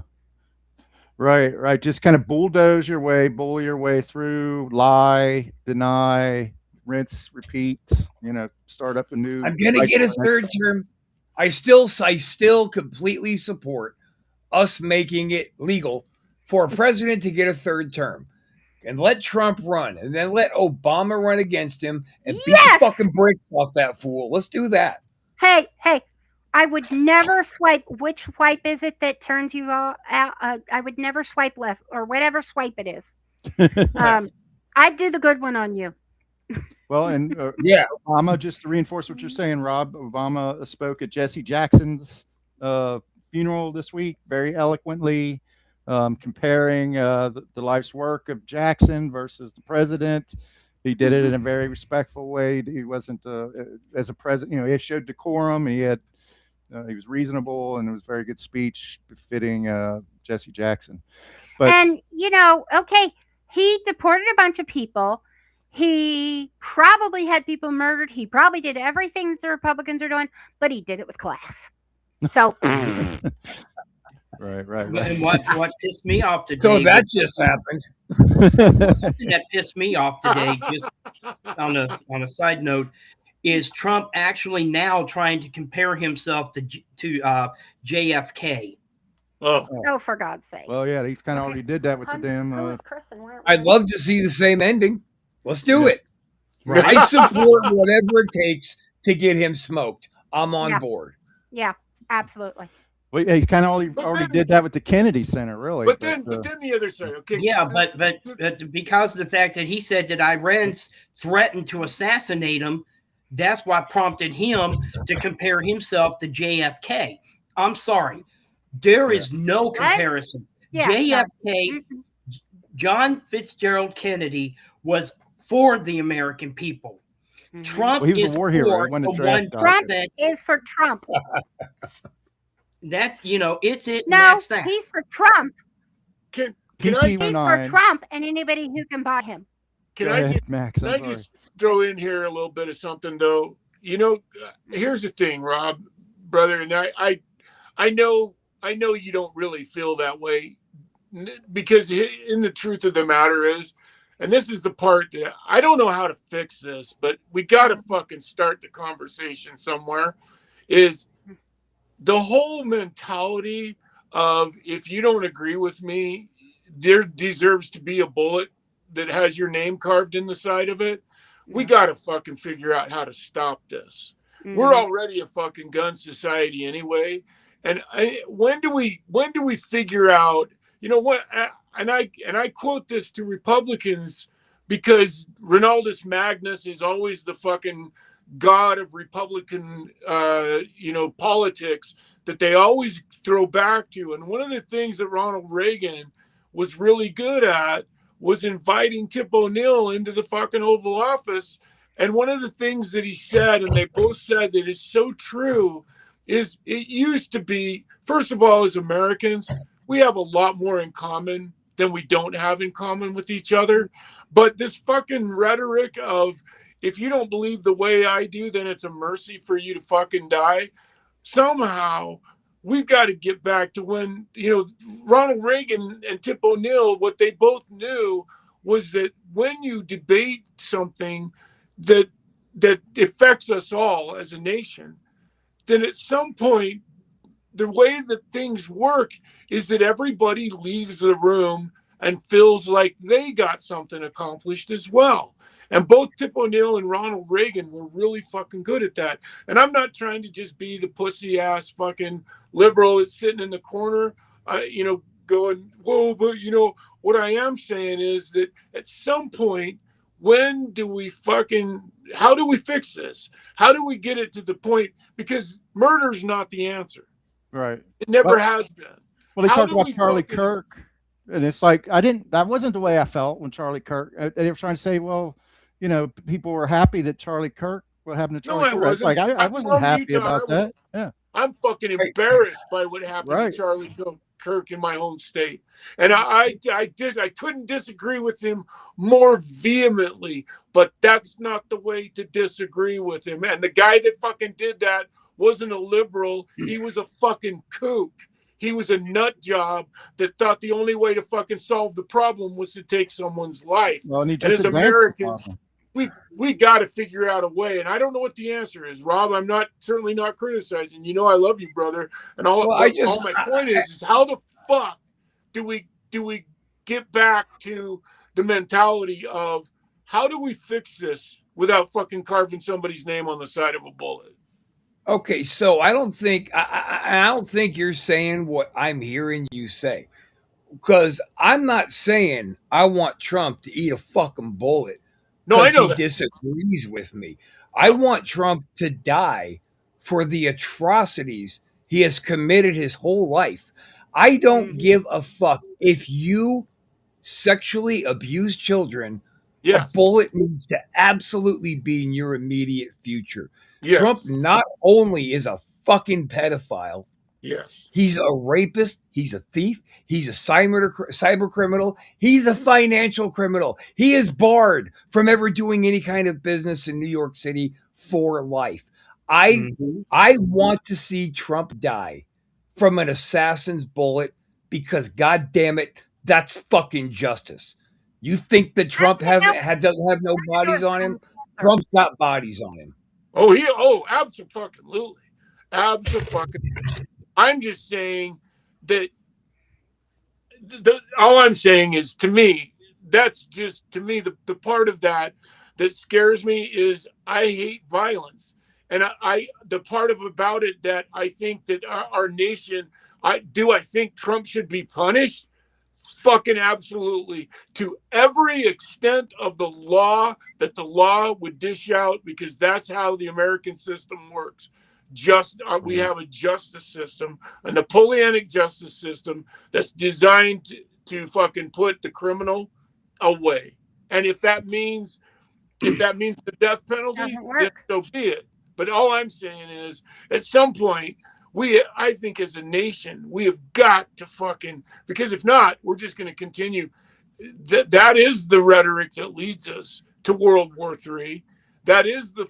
Right. Just kind of bulldoze your way, bully your way through, lie, deny, rinse, repeat, start up a new.
I'm going to get a third term. I still completely support us making it legal for a president to get a third term. And let Trump run, and then let Obama run against him and beat the fucking bricks off that fool. Let's do that.
Hey, I would never swipe. Which swipe is it that turns you out? I would never swipe left or whatever swipe it is. I'd do the good one on you.
Well, and Obama, just to reinforce what you're saying, Rob, Obama spoke at Jesse Jackson's funeral this week very eloquently. Comparing the life's work of Jackson versus the president. He did it in a very respectful way. He wasn't as a president, he showed decorum. He was reasonable, and it was a very good speech befitting Jesse Jackson.
And he deported a bunch of people. He probably had people murdered. He probably did everything that the Republicans are doing, but he did it with class. So.
Right.
And what pissed me off today?
So that just happened.
Something that pissed me off today, just on a side note, is Trump actually now trying to compare himself to JFK.
Oh, for God's sake!
Well, yeah, he's kind of already did that with the damn.
I'd love to see the same ending. Let's do it. Right. I support whatever it takes to get him smoked. I'm on board.
Yeah, absolutely.
Well, yeah, he kind of already did that with the Kennedy Center, really.
But then the other side, okay.
Yeah, but because of the fact that he said that Iran's threatened to assassinate him, that's what prompted him to compare himself to JFK. I'm sorry, there is no comparison. JFK, John Fitzgerald Kennedy, was for the American people. Trump is a war hero.
Trump is for Trump.
That's it's it.
No,
that's that.
He's for Trump.
He's
for Trump and anybody who can buy him.
Can I just throw in here a little bit of something though? Here's the thing, Rob, brother, and I know you don't really feel that way, because in the truth of the matter is, and this is the part that I don't know how to fix this, but we got to fucking start the conversation somewhere. Is the whole mentality of, if you don't agree with me, there deserves to be a bullet that has your name carved in the side of it. We got to fucking figure out how to stop this. We're already a fucking gun society anyway. And when do we figure out, what, and I quote this to Republicans because Ronaldus Magnus is always the fucking god of Republican, politics that they always throw back to. And one of the things that Ronald Reagan was really good at was inviting Tip O'Neill into the fucking Oval Office. And one of the things that he said, and they both said that is so true, is it used to be, first of all, as Americans, we have a lot more in common than we don't have in common with each other. But this fucking rhetoric of, if you don't believe the way I do, then it's a mercy for you to fucking die. Somehow we've got to get back to when, Ronald Reagan and Tip O'Neill, what they both knew was that when you debate something that affects us all as a nation, then at some point, the way that things work is that everybody leaves the room and feels like they got something accomplished as well. And both Tip O'Neill and Ronald Reagan were really fucking good at that. And I'm not trying to just be the pussy ass fucking liberal that's sitting in the corner, going, whoa, but what I am saying is that at some point, how do we fix this? How do we get it to the point? Because murder's not the answer.
Right.
It never has been.
Well, they talked about Charlie Kirk. And it's like that wasn't the way I felt when Charlie Kirk. They were trying to say, well, people were happy that Charlie Kirk. What happened to Charlie Kirk?
Wasn't.
I wasn't happy about that. Yeah,
I'm fucking embarrassed by what happened to Charlie Kirk in my home state, and I couldn't disagree with him more vehemently. But that's not the way to disagree with him. And the guy that fucking did that wasn't a liberal. He was a fucking kook. He was a nut job that thought the only way to fucking solve the problem was to take someone's life.
Well, and
as Americans, we got to figure out a way. And I don't know what the answer is, Rob. I'm certainly not criticizing. You know, I love you, brother. And all my point is how the fuck do we get back to the mentality of how do we fix this without fucking carving somebody's name on the side of a bullet?
Okay, so I don't think you're saying what I'm hearing you say, because I'm not saying I want Trump to eat a fucking bullet.
No, I know
he disagrees with me. I want Trump to die for the atrocities he has committed his whole life. I don't give a fuck if you sexually abuse children. A bullet needs to absolutely be in your immediate future. Yes. Trump not only is a fucking pedophile.
Yes.
He's a rapist. He's a thief. He's a cyber criminal. He's a financial criminal. He is barred from ever doing any kind of business in New York City for life. I want to see Trump die from an assassin's bullet because, God damn it, that's fucking justice. You think that Trump doesn't have no bodies on him? Trump's got bodies on him.
Absolutely. I'm just saying that all I'm saying is, to me, that's just, to me, the part of that scares me is I hate violence. And the part about it that I think that our nation, I think Trump should be punished? Fucking absolutely, to every extent of the law that the law would dish out, because that's how the American system works. We have a justice system, a Napoleonic justice system that's designed to fucking put the criminal away. And if that means the death penalty, then so be it. But all I'm saying is, at some point, I think as a nation, we have got to fucking, because if not, we're just going to continue. That is the rhetoric that leads us to World War III. That is the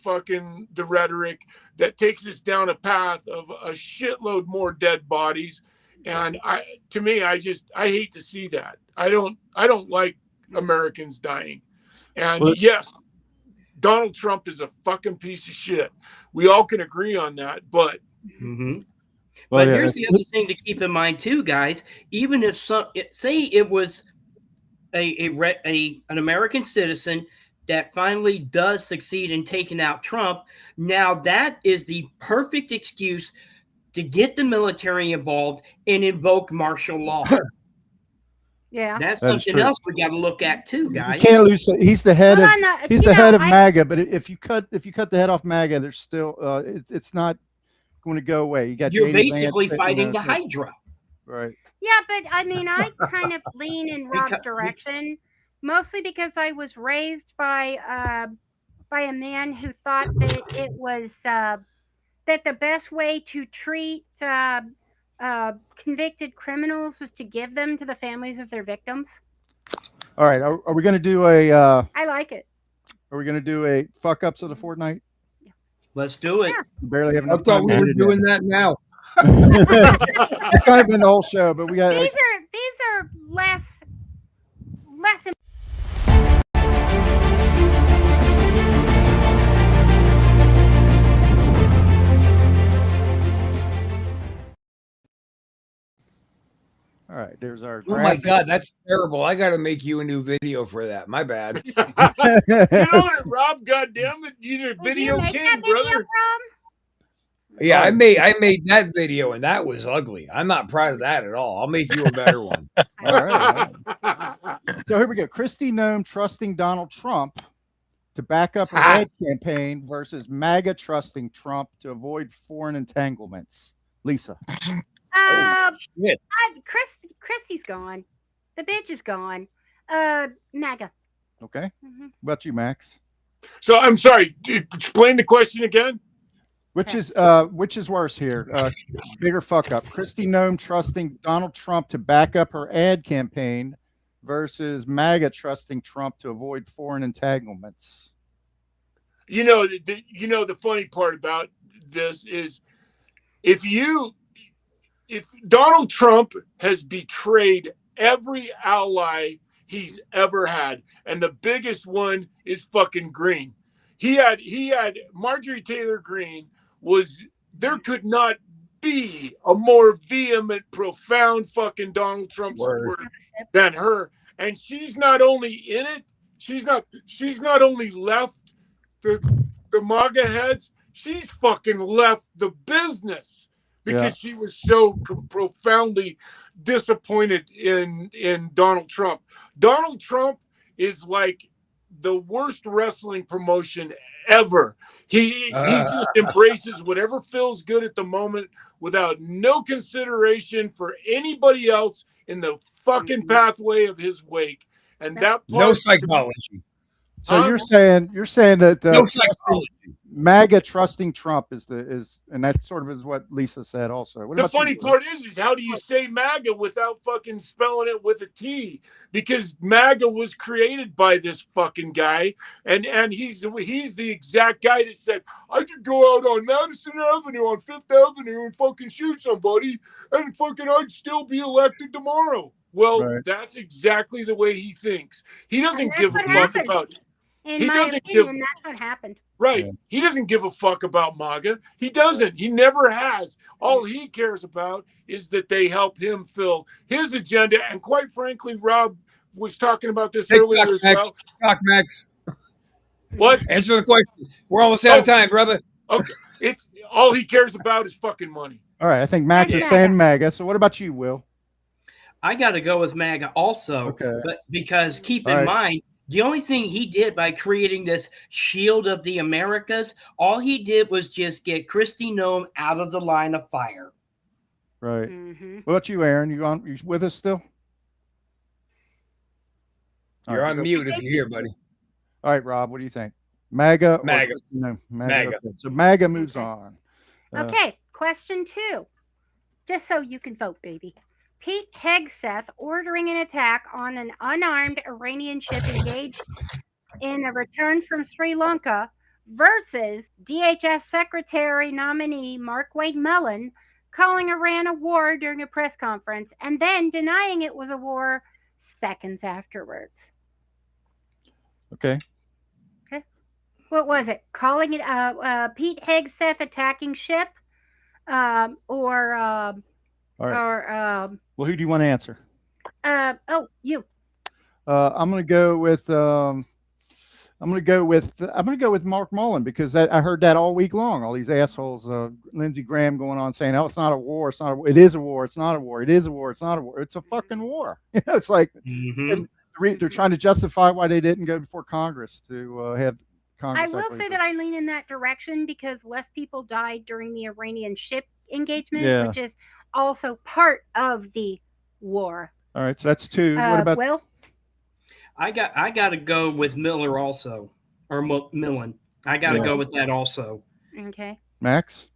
rhetoric that takes us down a path of a shitload more dead bodies. And I hate to see that. I don't like Americans dying. And yes, Donald Trump is a fucking piece of shit. We all can agree on that, but
But here's the other thing to keep in mind too, guys. Even if say it was an American citizen that finally does succeed in taking out Trump, now that is the perfect excuse to get the military involved and invoke martial law.
Yeah,
that's something else we got to look at too, guys.
You can't lose. He's the head of head of MAGA, but if you cut the head off MAGA, there's still it's not going to go away.
You're basically fighting the Hydra.
Right.
Yeah, but I mean, I kind of lean in Rob's direction, mostly because I was raised by a man who thought that it was that the best way to treat convicted criminals was to give them to the families of their victims.
All right. Are we going to do a?
I like it.
Are we going to do a fuck ups of the Fortnight?
Let's do it.
Yeah.
Barely have enough
I thought we were doing that now.
It's kind of been the whole show, but we got
these are less.
All right, there's our.
Oh my God, that's terrible! I got to make you a new video for that. My bad.
You know it, Rob. Goddamn it, you're a video king, brother.
Yeah, I made that video, and that was ugly. I'm not proud of that at all. I'll make you a better one.
All right. So here we go. Kristi Noem trusting Donald Trump to back up her ad campaign versus MAGA trusting Trump to avoid foreign entanglements. Lisa.
Kristi's gone. The bitch is gone. MAGA.
Okay. What about you, Max?
So I'm sorry. Explain the question again.
Which is worse here? Bigger fuck up. Kristi Noem trusting Donald Trump to back up her ad campaign versus MAGA trusting Trump to avoid foreign entanglements.
You know, the funny part about this is if Donald Trump has betrayed every ally he's ever had, and the biggest one is fucking Green. He had Marjorie Taylor Greene there could not be a more vehement, profound fucking Donald Trump supporter than her. And she's not only in it, she's not only left the MAGA heads, she's fucking left the business because she was so profoundly disappointed in Donald Trump. Donald Trump is like the worst wrestling promotion ever. He just embraces whatever feels good at the moment without no consideration for anybody else in the fucking pathway of his wake. And that part,
no psychology.
So you're saying that
no psychology.
MAGA trusting Trump and that sort of is what Lisa said also.
The funny part is how do you say MAGA without fucking spelling it with a T? Because MAGA was created by this fucking guy, and he's the exact guy that said, I could go out on Madison Avenue, on Fifth Avenue, and fucking shoot somebody, and fucking I'd still be elected tomorrow. Well, that's exactly the way he thinks. He doesn't give a fuck about.
In my opinion, that's what happened.
Right. He doesn't give a fuck about MAGA. He doesn't. He never has. All he cares about is that they help him fill his agenda. And quite frankly, Rob was talking about this earlier as well.
Max.
What?
Answer the question. We're almost out of time, brother.
Okay. It's all he cares about is fucking money.
All right. I think Max is saying MAGA. So what about you, Will?
I got to go with MAGA also, but because keep in mind, the only thing he did by creating this shield of the Americas, all he did was just get Kristi Noem out of the line of fire.
Right. What about you, Aaron? You with us still?
You're on mute if you're here, buddy.
All right, Rob, what do you think? MAGA?
MAGA.
No,
MAGA.
Okay. So MAGA moves on.
Okay, question 2. Just so you can vote, baby. Pete Hegseth ordering an attack on an unarmed Iranian ship engaged in a return from Sri Lanka versus DHS Secretary nominee Markwayne Mullin calling Iran a war during a press conference and then denying it was a war seconds afterwards.
Okay.
What was it? Calling it Pete Hegseth attacking ship
well, who do you want to answer?
You.
I'm going to go with Mark Mullin because I heard that all week long. All these assholes, Lindsey Graham going on saying, "Oh, it's not a war. It's not a war. It is a war. It's not a war. It is a war. It's not a war. It's a fucking war." It's like and they're trying to justify why they didn't go before Congress to have Congress.
I will say that I lean in that direction because less people died during the Iranian ship engagement, which is also part of the war.
All right, so that's 2. What about
Will?
I got to go with Miller also, or Mullin. I got to go with that also.
Okay.
Max?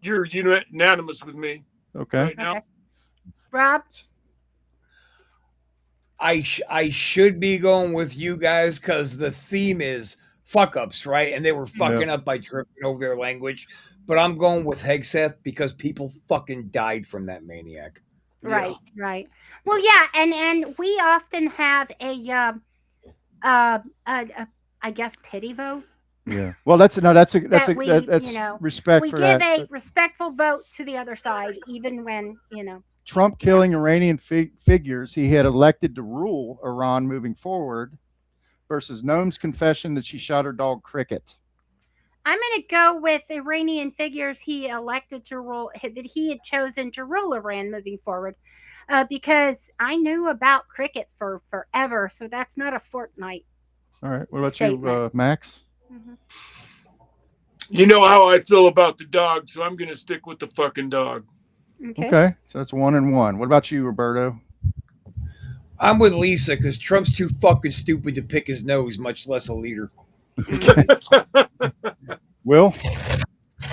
You're unanimous with me.
Okay.
Right now.
Okay. Rob?
I should be going with you guys because the theme is fuck ups, right? And they were fucking up by tripping over their language. But I'm going with Hegseth because people fucking died from that maniac.
Right. Well, yeah, and we often have a I guess pity vote.
Yeah. Well, that's respect
we
for that.
We give a respectful vote to the other side, even when
Trump killing Iranian figures he had elected to rule Iran moving forward, versus Noem's confession that she shot her dog Cricket.
I'm going to go with Iranian figures he elected to rule, that he had chosen to rule Iran moving forward, because I knew about Cricket for forever, so that's not a Fortnight.
All right. What about you, Max?
You know how I feel about the dog, so I'm going to stick with the fucking dog.
Okay, so that's 1-1. What about you, Roberto?
I'm with Lisa because Trump's too fucking stupid to pick his nose, much less a leader.
Okay. Will?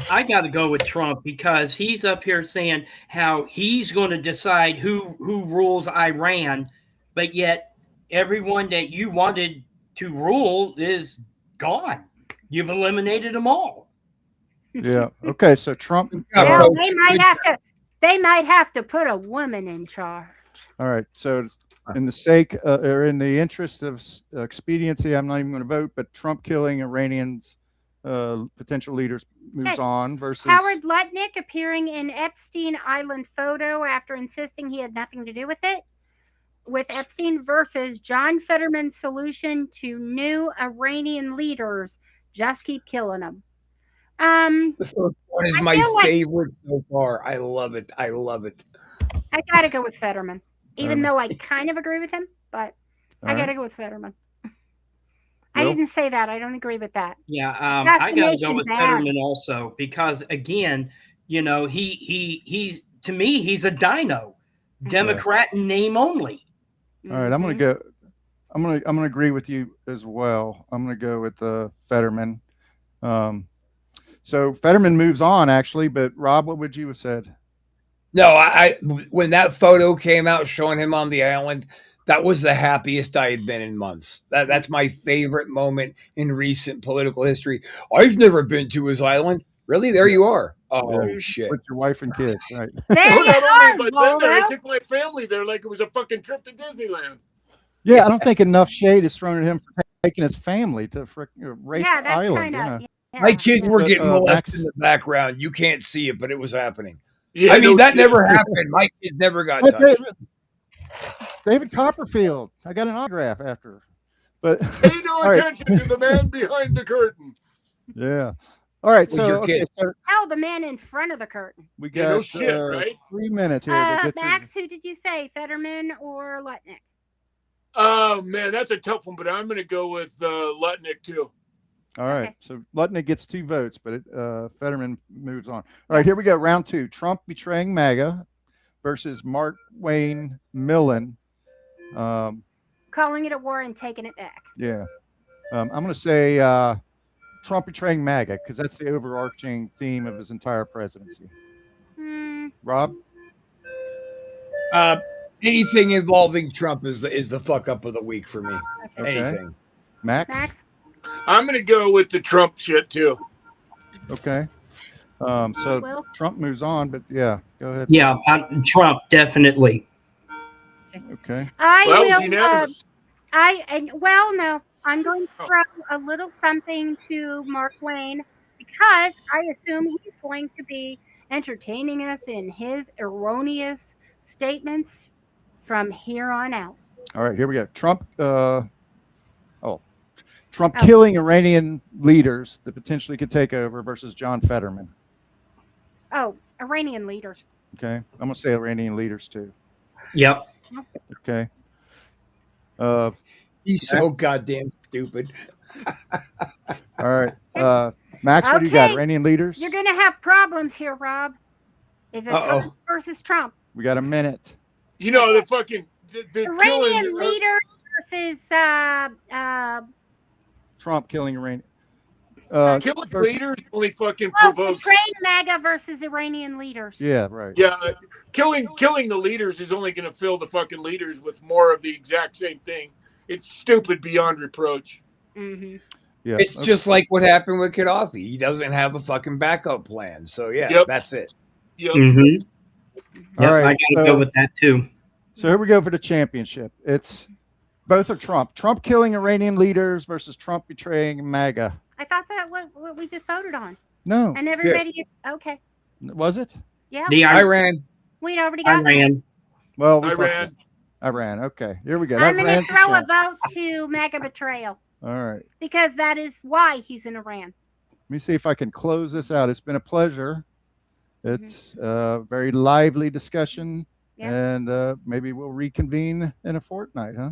I got to go with Trump because he's up here saying how he's going to decide who rules Iran, but yet everyone that you wanted to rule is gone. You've eliminated them all.
Yeah. Okay. So Trump.
Well, they might have to put a woman in charge.
All right. So, in the sake or in the interest of expediency, I'm not even going to vote. But Trump killing Iranians, potential leaders, moves on versus
Howard Lutnick appearing in Epstein Island photo after insisting he had nothing to do with it. With Epstein versus John Fetterman's solution to new Iranian leaders: just keep killing them.
The first one is my favorite so far. I love it. I
gotta go with Fetterman, even though I kind of agree with him, but I gotta go with Fetterman. I didn't say that. I don't agree with that.
Yeah, I gotta go with Fetterman also because again, you know, he's to me he's a dino, Democrat in name only.
All right, I'm gonna agree with you as well. I'm gonna go with Fetterman. So Fetterman moves on, actually. But Rob, what would you have said?
No, when that photo came out showing him on the island, that was the happiest I had been in months. That's my favorite moment in recent political history. I've never been to his island. Really? There you are. Oh, shit.
With your wife and kids, right?
I took my family there like it was a fucking trip to Disneyland.
Yeah, I don't think enough shade is thrown at him for taking his family to rape the island.
My kids were getting molested in the background. You can't see it, but it was happening.
Yeah,
I mean, that never happened. My kids never got touched.
David Copperfield. I got an autograph after. But
pay no attention to the man behind the curtain.
Yeah. All right. So,
the man in front of the curtain.
We got
3
minutes here.
Max, who did you say? Fetterman or Lutnick?
Oh man, that's a tough one, but I'm going to go with Lutnick too.
All right. Okay. So Lutnick gets 2 votes, but Fetterman moves on. All right, here we go. Round 2. Trump betraying MAGA versus Markwayne Mullin.
Calling it a war and taking it back.
Yeah. I'm going to say Trump betraying MAGA because that's the overarching theme of his entire presidency. Rob?
Anything involving Trump is the fuck up of the week for me. Okay. Anything.
Max?
I'm going to go with the Trump shit too.
Okay. So Trump moves on, but yeah, go ahead.
Yeah, Trump definitely.
Okay.
No. I'm going to throw a little something to Markwayne because I assume he's going to be entertaining us in his erroneous statements from here on out.
All right, here we go. Trump killing Iranian leaders that potentially could take over versus John Fetterman.
Oh, Iranian leaders.
Okay. I'm going to say Iranian leaders too.
Yep.
Okay.
He's so goddamn stupid.
All right. Max, what do you got? Iranian leaders?
You're going to have problems here, Rob. Is it Trump versus Trump?
We got a minute.
You know, the fucking... The
Iranian leaders versus...
Trump killing Iranian...
killing leaders only fucking provokes...
Betraying MAGA versus Iranian leaders.
Yeah, right.
Yeah, killing the leaders is only going to fill the fucking leaders with more of the exact same thing. It's stupid beyond reproach.
Mm-hmm.
Yeah,
it's just like what happened with Gaddafi. He doesn't have a fucking backup plan. So yeah, that's it.
Yep.
Mm-hmm. All right, I gotta go with that too.
So here we go for the championship. It's both are Trump. Trump killing Iranian leaders versus Trump betraying MAGA.
I thought that was what we just voted on.
No.
And everybody, okay.
Was it?
Yeah.
Iran.
We'd already got
Iran.
Well,
Iran.
Okay, here we go.
I'm going to throw a vote to MAGA betrayal.
All right.
Because that is why he's in Iran.
Let me see if I can close this out. It's been a pleasure. It's a very lively discussion. Yeah. And maybe we'll reconvene in a fortnight, huh?